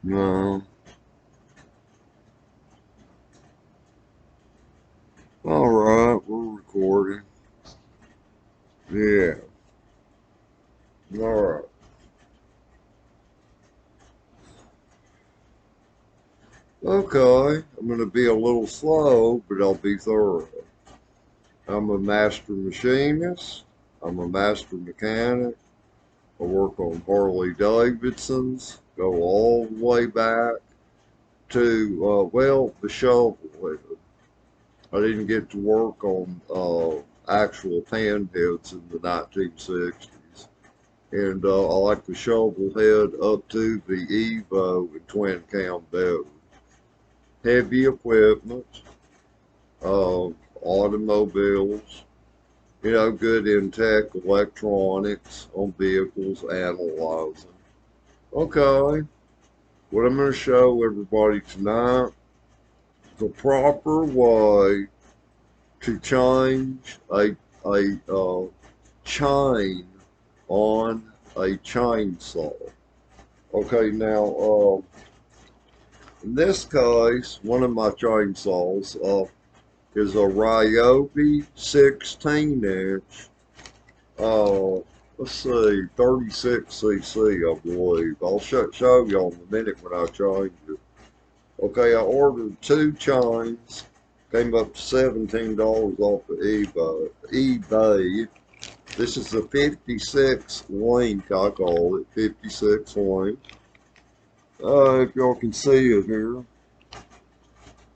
No. All right, we're recording. Yeah. All right. Okay. I'm going to be a little slow, but I'll be thorough. I'm a master machinist. I'm a master mechanic. I work on Harley Davidsons. Go all the way back to, the shovel head. I didn't get to work on actual panheads in the 1960s. And I like the shovel head up to the Evo and twin cam better. Heavy equipment, uh, automobiles, good in tech, electronics on vehicles, analyzing. Okay, what I'm going to show everybody tonight, the proper way to change a chain on a chainsaw. Okay, now, in this case, one of my chainsaws is a Ryobi 16 inch, uh, let's see, 36cc, I believe. I'll show y'all in a minute when I change it. Okay, I ordered two chains, came up to $17 off of eBay. This is the 56 link, I call it, 56 link. If y'all can see it here.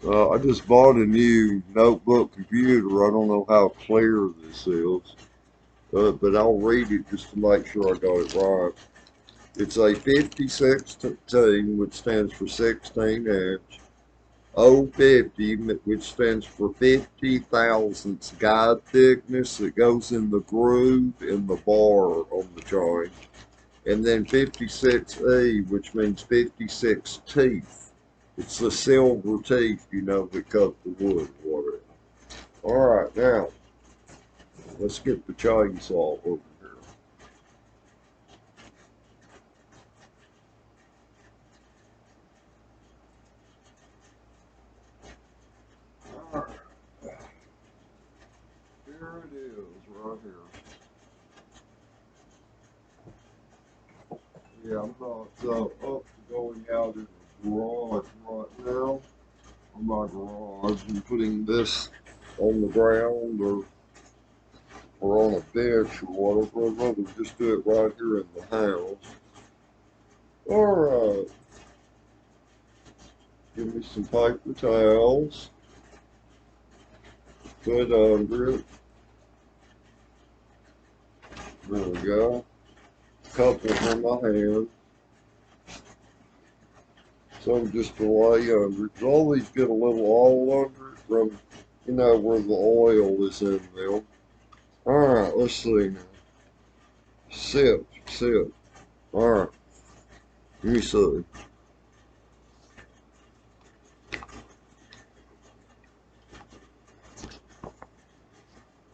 I just bought a new notebook computer. I don't know how clear this is, but I'll read it just to make sure I got it right. It's a 5016, which stands for 16 inch, O50, which stands for 50 thousandths guide thickness that goes in the groove in the bar on the joint, and then 56E, which means 56 teeth. It's the silver teeth, that cut the wood, whatever. All right, now let's get the chainsaw over here. All right, here it is, right here. Yeah, I'm not up to going out in the garage right now. On my garage and putting this on the ground or on a bench or whatever. I'd rather just do it right here in the house. All right, give me some paper towels. Put under it. There we go. Couple in my hand. Some just to lay under. All these get a little oil under it from, where the oil is in them. All right, let's see now. Sit, sit. All right, let me see.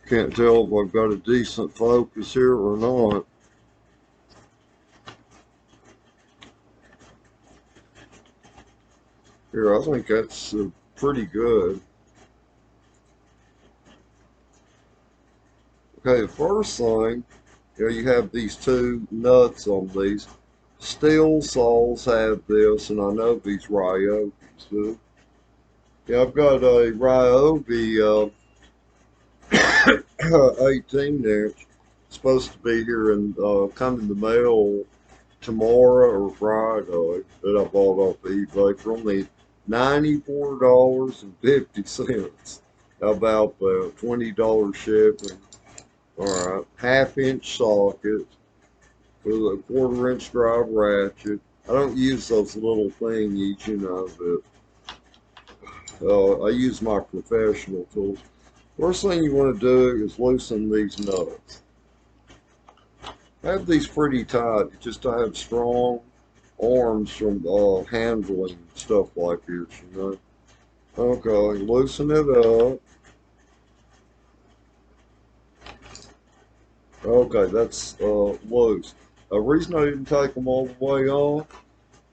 Can't tell if I've got a decent focus here or not. Here, I think that's pretty good. Okay, the first thing, you have these two nuts on these. Steel saws have this, and I know these Ryobis do. Yeah, I've got a Ryobi 18 inch. It's supposed to be here and come in the mail tomorrow or Friday that I bought off eBay for only $94.50. How about the $20 shipping? All right, half-inch socket with a quarter-inch drive ratchet. I don't use those little thingies, but I use my professional tools. First thing you want to do is loosen these nuts. Have these pretty tight just to have strong arms from handling stuff like this. Okay, loosen it up. Okay, that's loose. The reason I didn't take them all the way off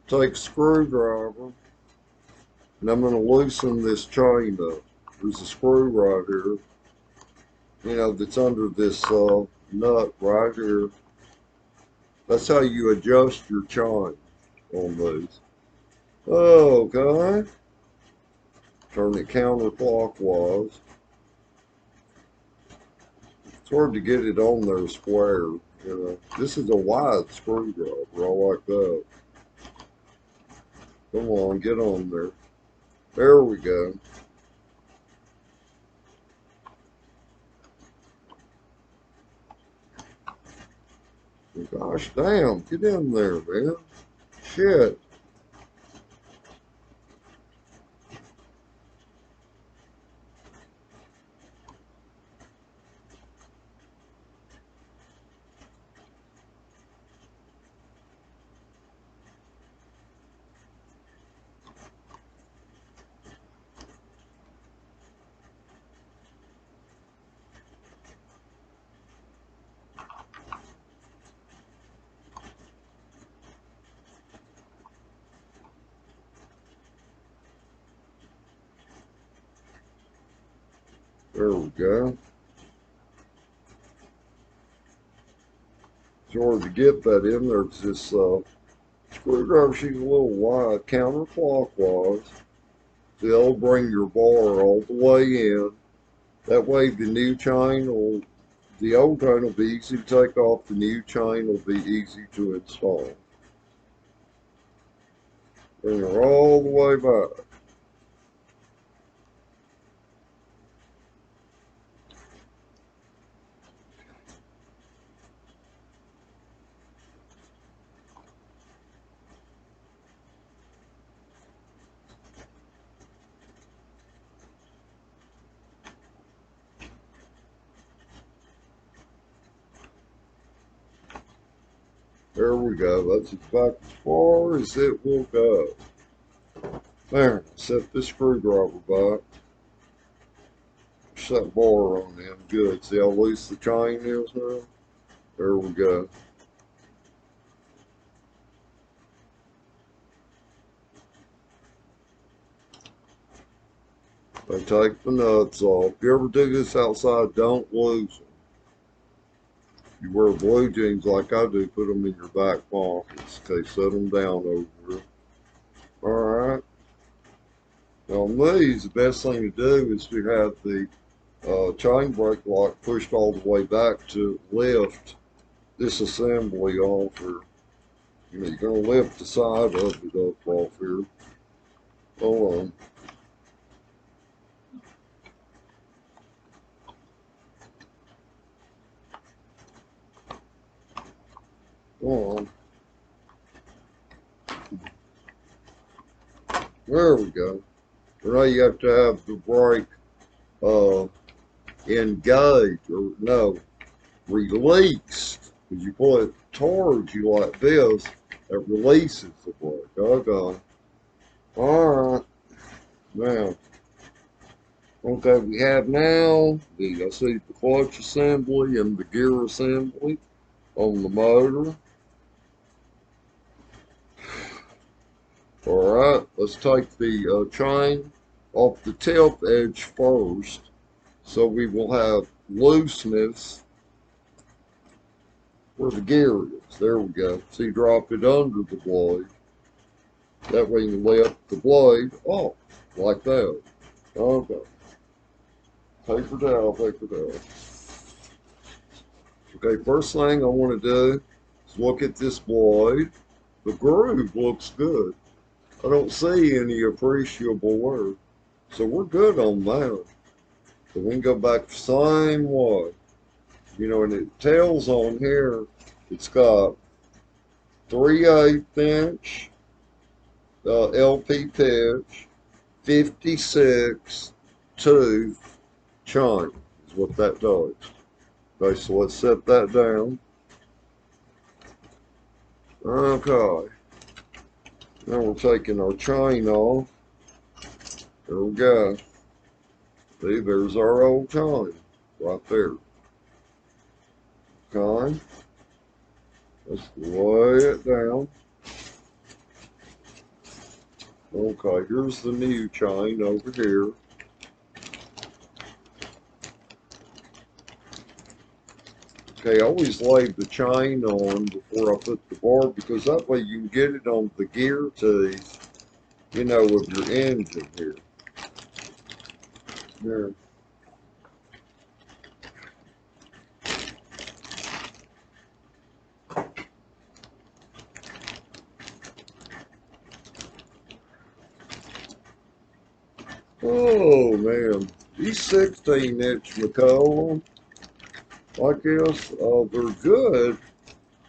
take a screwdriver and I'm going to loosen this chain up. There's a screw right here, you know, that's under this nut right here. That's how you adjust your chain on these. Okay. Turn it counterclockwise. It's hard to get it on there square, you know. This is a wide screwdriver. I like that. Come on, get on there. There we go. Gosh damn, get in there, man. Shit. There we go. It's hard to get that in there because this screwdriver sheet's a little wide, counterclockwise. So it'll bring your bar all the way in. That way the new chain will, the old chain will be easy to take off, the new chain will be easy to install. Bring her all the way back. There we go. That's about as far as it will go. There, set this screwdriver back. Push that bar on in. Good. See how loose the chain is now? There we go. They take the nuts off. If you ever do this outside, don't lose them. You wear blue jeans like I do, put them in your back pockets. Okay, set them down over here. Alright. Now on these, the best thing to do is to have the chain brake lock pushed all the way back to lift this assembly off here. You know, you're going to lift the side of it up off here. Hold on. Hold on. There we go. Now you have to have the brake engaged, or no, released. Because you pull it towards you like this, it releases the brake. Okay. Alright. Now, okay, we have now I see the clutch assembly and the gear assembly on the motor. Alright, let's take the chain off the tip edge first, so we will have looseness where the gear is. There we go. See, drop it under the blade. That way you lift the blade off, like that. Okay. Paper towel, paper towel. Okay, first thing I want to do is look at this blade. The groove looks good. I don't see any appreciable wear. So we're good on that. So we can go back the same way. You know, and it tells on here, it's got 3/8 inch LP pitch, 56 tooth chain is what that does. Okay, so let's set that down. Okay. Now we're taking our chain off. There we go. See, there's our old chain right there. Okay. Let's lay it down. Okay, here's the new chain over here. Okay, I always lay the chain on before I put the bar because that way you can get it on the gear teeth, you know, of your engine here. There. Oh man, these 16-inch McCollum, I guess, they're good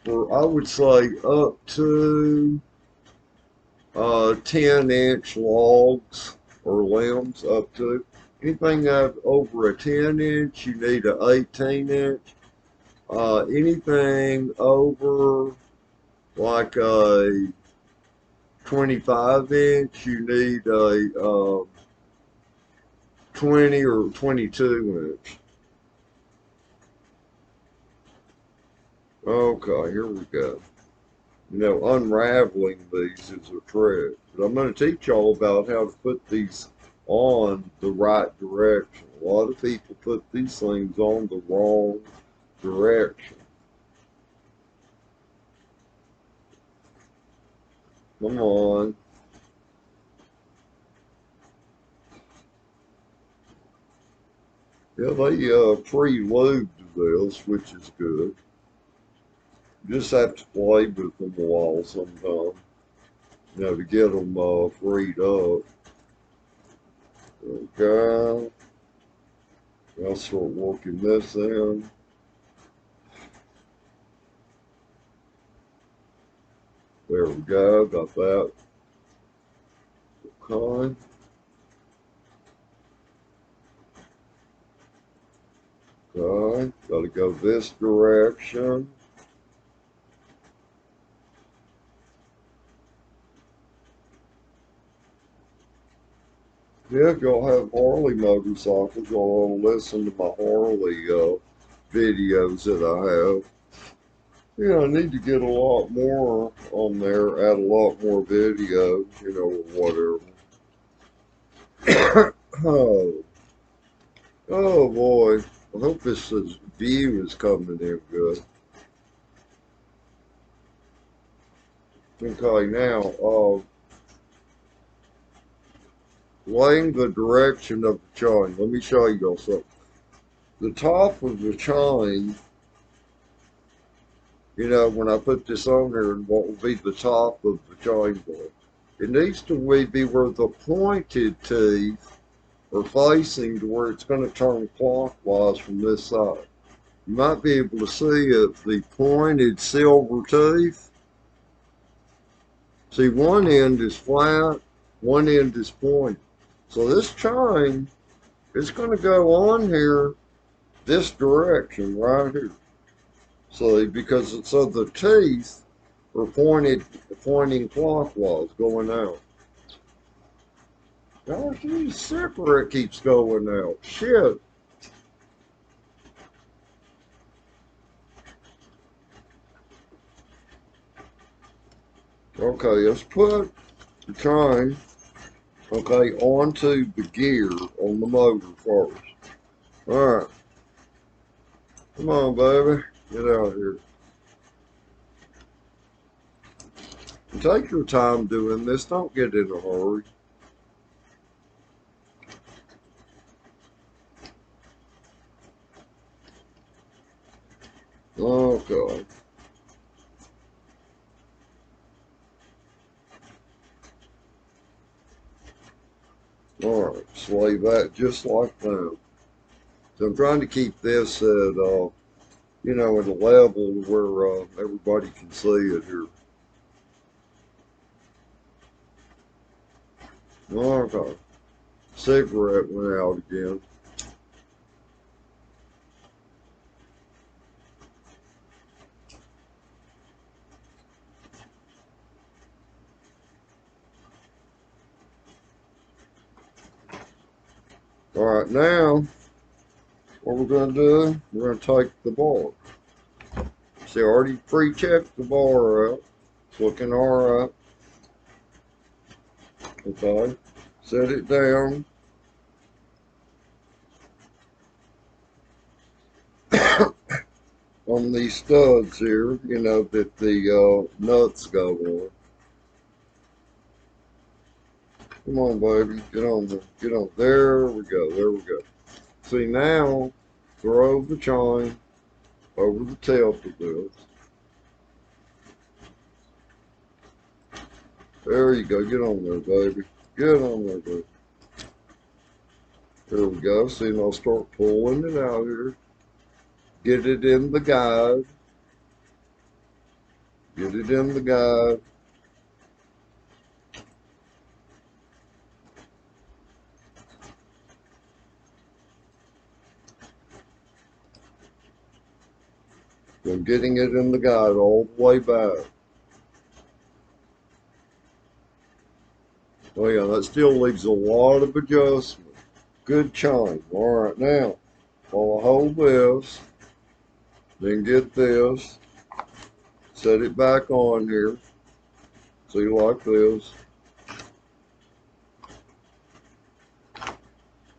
for, I would say, up to 10-inch logs or limbs up to. Anything up over a 10-inch, you need an 18-inch. Anything over like a 25-inch, you need a 20 or 22-inch. Okay, here we go. You know, unraveling these is a trick. But I'm going to teach y'all about how to put these on the right direction. A lot of people put these things on the wrong direction. Come on. Yeah, they pre-lubed this, which is good. You just have to play with them a while sometimes, you know, to get them freed up. Okay. I'll start working this in. There we go, got that. Okay. Okay, gotta go this direction. Yeah, if y'all have Harley motorcycles, y'all want to listen to my Harley videos that I have. Yeah, I need to get a lot more on there, add a lot more videos, you know, or whatever. Oh, oh boy. I hope view is coming in good. Okay, now, laying the direction of the chain. Let me show you something. The top of the chain, you know, when I put this on here, and what will be the top of the chain board, it needs to be where the pointed teeth are facing to where it's going to turn clockwise from this side. You might be able to see it, the pointed silver teeth. See, one end is flat, one end is pointed. So this chain is going to go on here this direction right here. See, because it's of the teeth are pointing clockwise, going out. Gosh, this separate keeps going out. Shit. Okay, let's put the chain, okay, onto the gear on the motor first. Alright. Come on, baby. Get out here. And take your time doing this. Don't get in a hurry. Okay. Alright, slay that just like that. So I'm trying to keep this at, you know, at a level where everybody can see it here. Okay. Cigarette went out again. Alright, now, what we're going to do, we're going to take the bar. See, I already pre-checked the bar out. It's looking alright. Okay, set it down. On these studs here, you know, that the nuts go on. Come on, baby, get on there, get on. There we go, there we go. See now, throw the chain over the tail of this. There you go, get on there, baby. Get on there, baby. There we go. See, now I'll start pulling it out here. Get it in the guide. Get it in the guide. I'm getting it in the guide all the way back. Oh yeah, that still leaves a lot of adjustment. Good chain. All right, now I'll hold this, then get this, set it back on here. See, like this.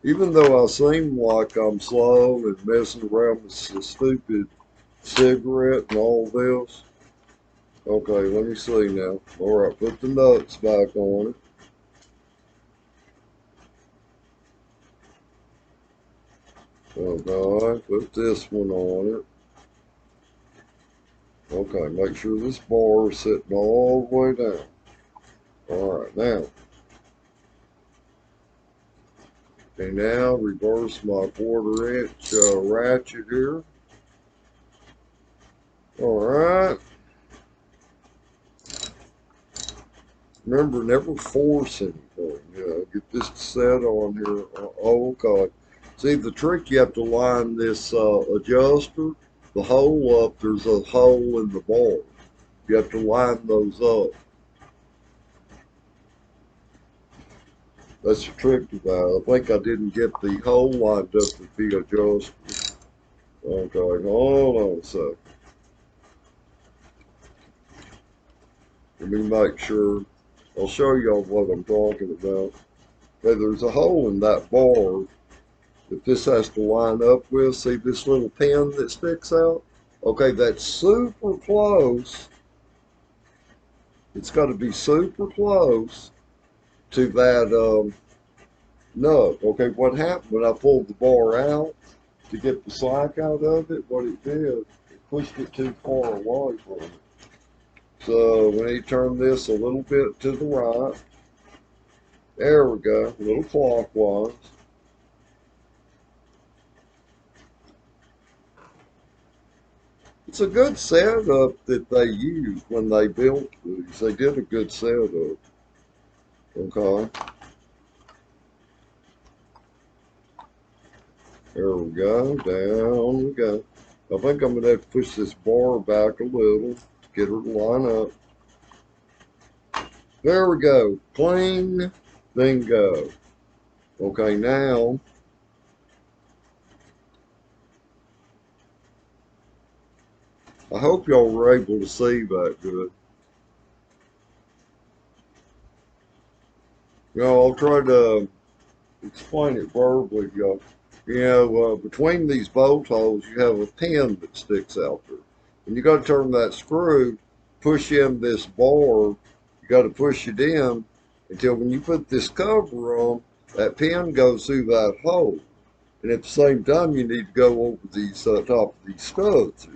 Even though I seem like I'm slow and messing around with the stupid cigarette and all this. Okay, let me see now. All right, put the nuts back on it. Okay, put this one on it. Okay, make sure this bar is sitting all the way down. All right, now. Okay, now reverse my 1/4 inch ratchet here. All right. Remember, never force anything. Get this set on here. Oh, okay. See, the trick, you have to line this adjuster, the hole up. There's a hole in the bar. You have to line those up. That's the trick to that. I think I didn't get the hole lined up with the adjuster. Okay, hold on a second. Let me make sure. I'll show y'all what I'm talking about. Okay, there's a hole in that bar that this has to line up with. See this little pin that sticks out? Okay, that's super close. It's got to be super close to that nut. Okay, what happened when I pulled the bar out to get the slack out of it? What it did, it pushed it too far away from it. So we need to turn this a little bit to the right. There we go, a little clockwise. It's a good setup that they used when they built these. They did a good setup. Okay. There we go. Down we go. I think I'm going to have to push this bar back a little to get her to line up. There we go. Clean. Then go. Okay, now I hope y'all were able to see that good. You know, I'll try to explain it verbally, y'all. You know, between these bolt holes, you have a pin that sticks out there. And you got to turn that screw, push in this bar. You got to push it in until when you put this cover on, that pin goes through that hole. And at the same time, you need to go over these top of these studs here.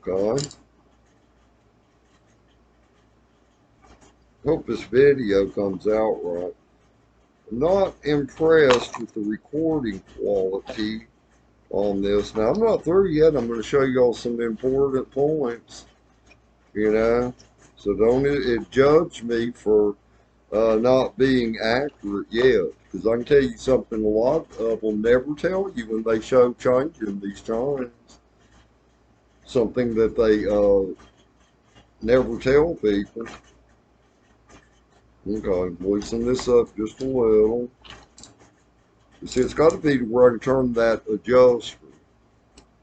Okay. Hope this video comes out right. I'm not impressed with the recording quality on this. Now, I'm not through yet. I'm going to show y'all some important points, you know. So don't judge me for not being accurate yet. Because I can tell you something a lot of them never tell you when they show changing these chains. Something that they never tell people. Okay, loosen this up just a little. You see, it's got to be where I can turn that adjuster.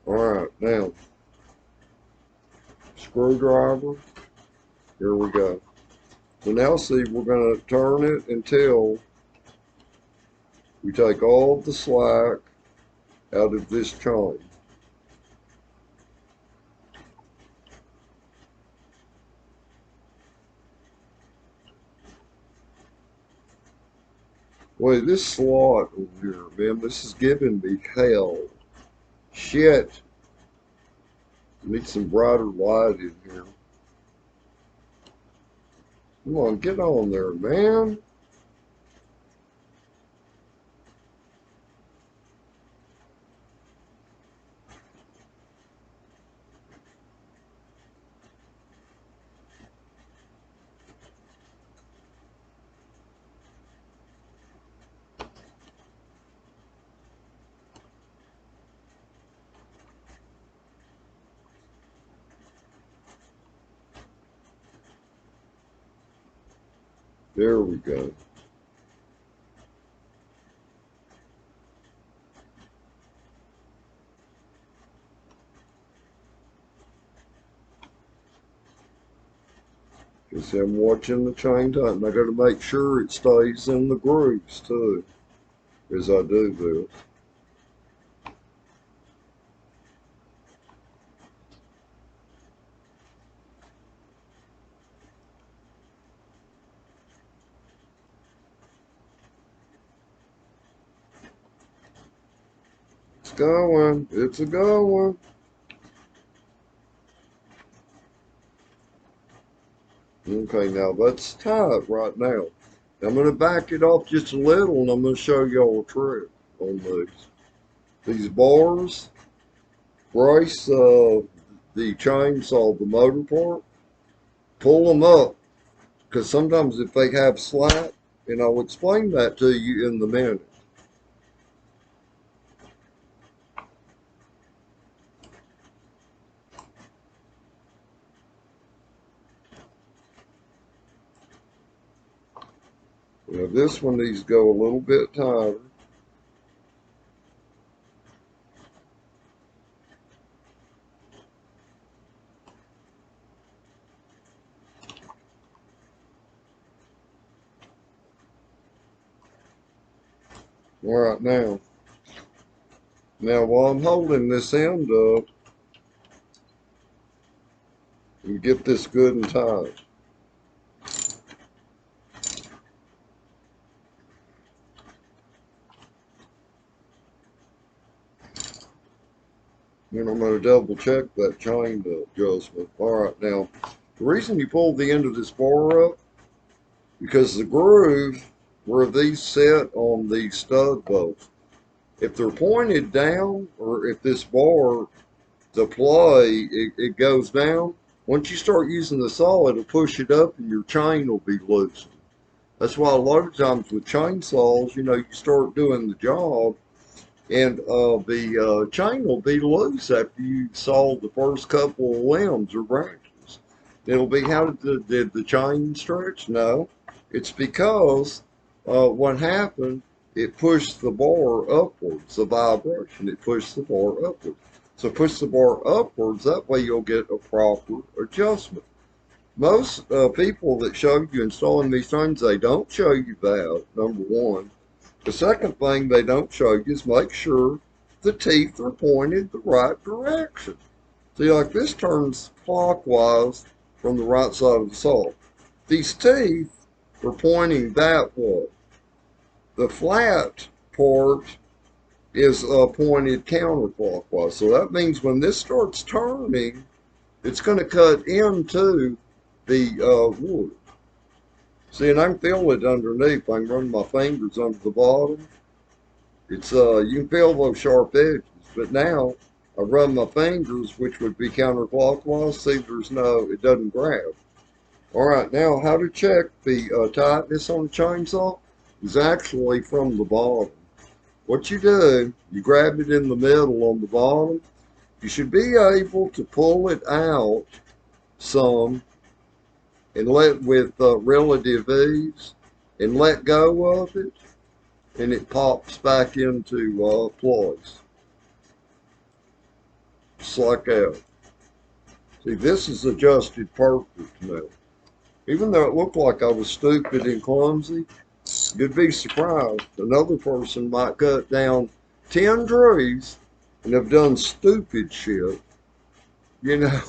Alright, now, screwdriver. Here we go. So now see, we're going to turn it until we take all the slack out of this chain. Boy, this slot over here, man, this is giving me hell. Shit. Need some brighter light in here. Come on, get on there, man. There we go. Just I'm watching the chain tighten. I got to make sure it stays in the grooves too, as I do this. It's going. It's a going. Okay, now that's tight right now. I'm going to back it off just a little, and I'm going to show y'all a trick on these. These bars brace the chainsaw, the motor part. Pull them up, because sometimes if they have slack, and I'll explain that to you in the minute. Now this one needs to go a little bit tighter. All right, now while I'm holding this end up, you get this good and tight. And I'm going to double check that chain adjustment. All right, now the reason you pull the end of this bar up, because the groove where these set on these stud bolts, if they're pointed down, or if this bar, the play, it goes down, once you start using the saw, it'll push it up and your chain will be loosened. That's why a lot of times with chainsaws, you start doing the job, and the chain will be loose after you saw the first couple of limbs or branches. It'll be, how did the chain stretch? No, it's because what happened, it pushed the bar upwards, the vibration, it pushed the bar upwards. So push the bar upwards, that way you'll get a proper adjustment. Most people that show you installing these things, they don't show you that, number one. The second thing they don't show you is make sure the teeth are pointed the right direction. See, like this turns clockwise from the right side of the saw. These teeth are pointing that way. The flat part is pointed counterclockwise. So that means when this starts turning, it's going to cut into the wood. See, and I can feel it underneath. I can run my fingers under the bottom. It's you can feel those sharp edges, but now I run my fingers, which would be counterclockwise. See, it doesn't grab. All right, now how to check the tightness on the chainsaw is actually from the bottom. What you do, you grab it in the middle on the bottom. You should be able to pull it out some and with relative ease, and let go of it, and it pops back into place. Just like that. See, this is adjusted perfect now. Even though it looked like I was stupid and clumsy, you'd be surprised. Another person might cut down 10 trees and have done stupid shit, you know.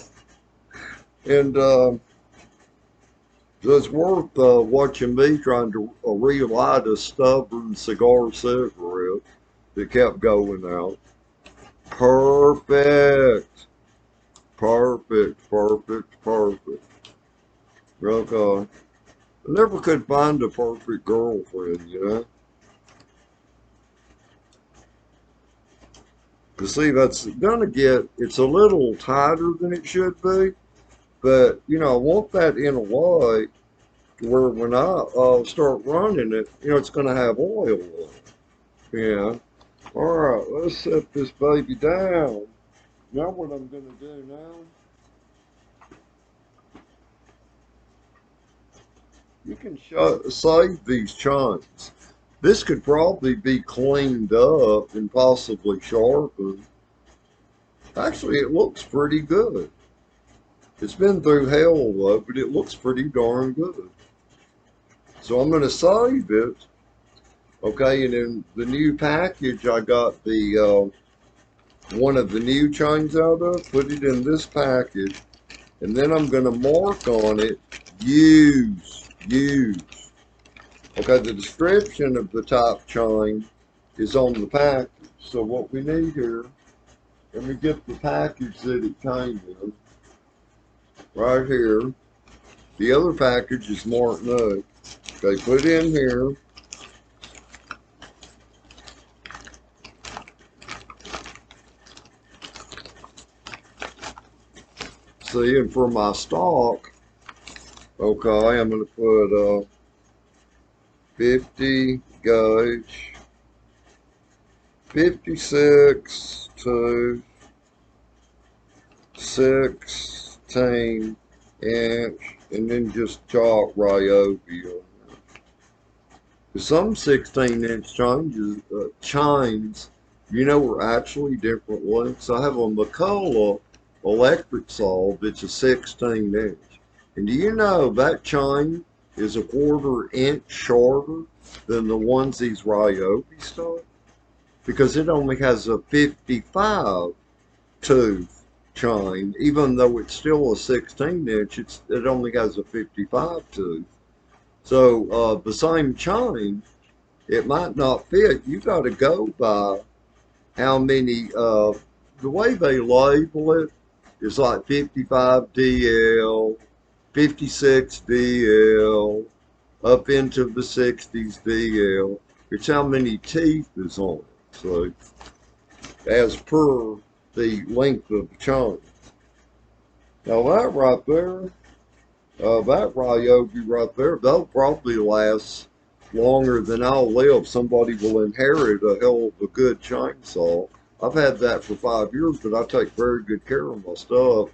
And it's worth watching me trying to relight a stubborn cigar cigarette that kept going out. Perfect. Perfect. Perfect. Perfect. Okay. I never could find a perfect girlfriend, you know. You see, that's gonna get, it's a little tighter than it should be, but you know, I want that in a way where when I start running it, you know, it's gonna have oil on it. Yeah. All right, let's set this baby down. Now what I'm gonna do now, you can save these chunks. This could probably be cleaned up and possibly sharpened. Actually, it looks pretty good. It's been through hell though, but it looks pretty darn good. So I'm going to save it. Okay, and in the new package, I got the one of the new chains out of, put it in this package, and then I'm going to mark on it, use. Okay, the description of the top chain is on the package. So what we need here, let me get the package that it came in, right here. The other package is marked no. Okay, put in here. See, and for my stock, okay, I'm going to put 50 gauge, 56 to 16 inch, and then just chalk Ryobi on there. Some 16-inch chains, you know, are actually different lengths. I have a McCulloch electric saw that's a 16-inch. And do you know that chain is a 1/4 inch shorter than the ones these Ryobi stuff? Because it only has a 55 tooth chain, even though it's still a 16-inch, it only has a 55 tooth. So the same chain, it might not fit. You got to go by how many, the way they label it is like 55 DL, 56 DL, up into the 60s DL. It's how many teeth is on it. So as per the length of the chain. Now that right there, that Ryobi right there, they'll probably last longer than I'll live. Somebody will inherit a hell of a good chainsaw. I've had that for 5 years, but I take very good care of my stuff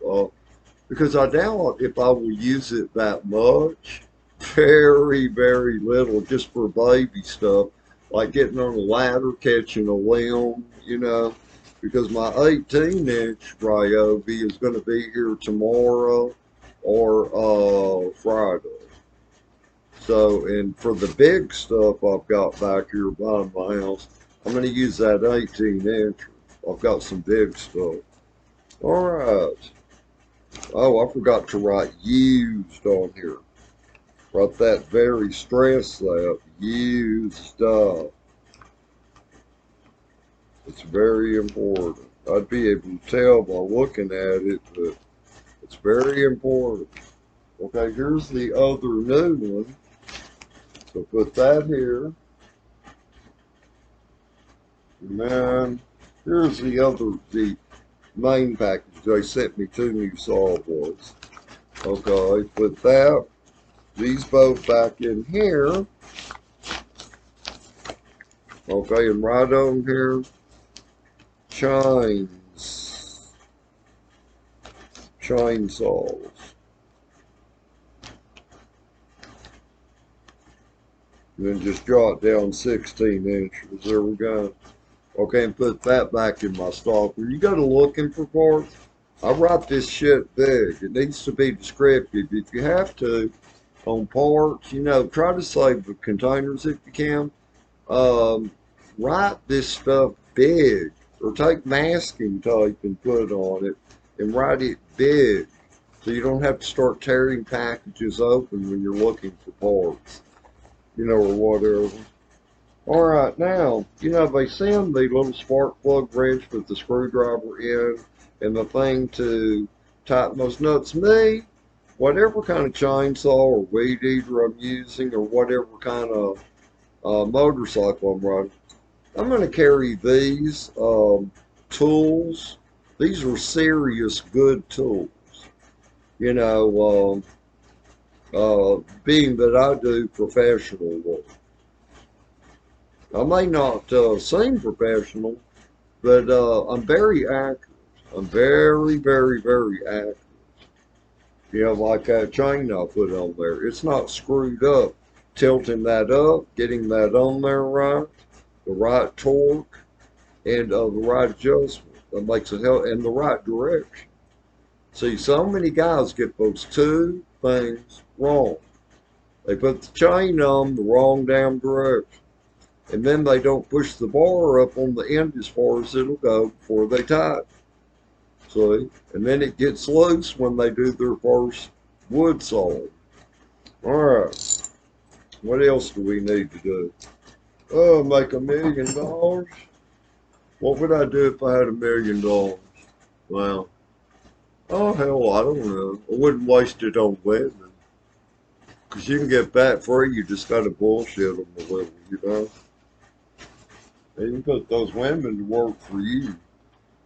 because I doubt if I will use it that much. Very, very little, just for baby stuff, like getting on a ladder, catching a limb, you know, because my 18-inch Ryobi is going to be here tomorrow or Friday. So, and for the big stuff I've got back here by my house, I'm going to use that 18-inch. I've got some big stuff. All right. Oh, I forgot to write used on here. Write that very stress that used. It's very important. I'd be able to tell by looking at it, but it's very important. Okay, here's the other new one. So put that here. And then here's the main package. They sent me 2 new saw boards. Okay, put that. These both back in here. Okay, and right on here, chainsaws. And then just draw it down 16 inches. There we go. Okay, and put that back in my stock. When you go to looking for parts, I write this shit big. It needs to be descriptive. If you have to, on parts. You know, try to save the containers if you can. Um, write this stuff big, or take masking tape and put on it and write it big, so you don't have to start tearing packages open when you're looking for parts, you know, or whatever. All right, now, you know, they send the little spark plug wrench with the screwdriver in and the thing to tighten those nuts. Me, whatever kind of chainsaw or weed eater I'm using, or whatever kind of motorcycle I'm riding, I'm going to carry these tools. These are serious good tools. You know, being that I do professional work. I may not seem professional, but I'm very accurate. I'm very, very, very accurate. You know, like that chain I put on there. It's not screwed up. Tilting that up, getting that on there right, the right torque, and the right adjustment. That makes it help, and the right direction. See, so many guys get those two things wrong. They put the chain on the wrong damn direction. And then they don't push the bar up on the end as far as it'll go before they tighten. See? And then it gets loose when they do their first wood sawing. Alright. What else do we need to do? Oh, make $1 million? What would I do if I had $1 million? Well, oh hell, I don't know. I wouldn't waste it on women. Because you can get that free, you just gotta bullshit them a little, you know? And you can put those women to work for you.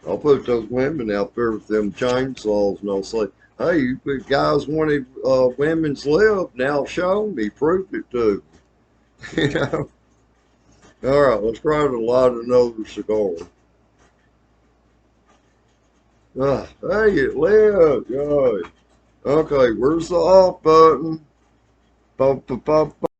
I'll put those women out there with them chainsaws and I'll say, hey, you guys wanted women's lib, now show me, prove it to me. You know? Alright, let's try to light another cigar. Hey, it lit. Good. Okay, where's the off button? Pop, pop, pop.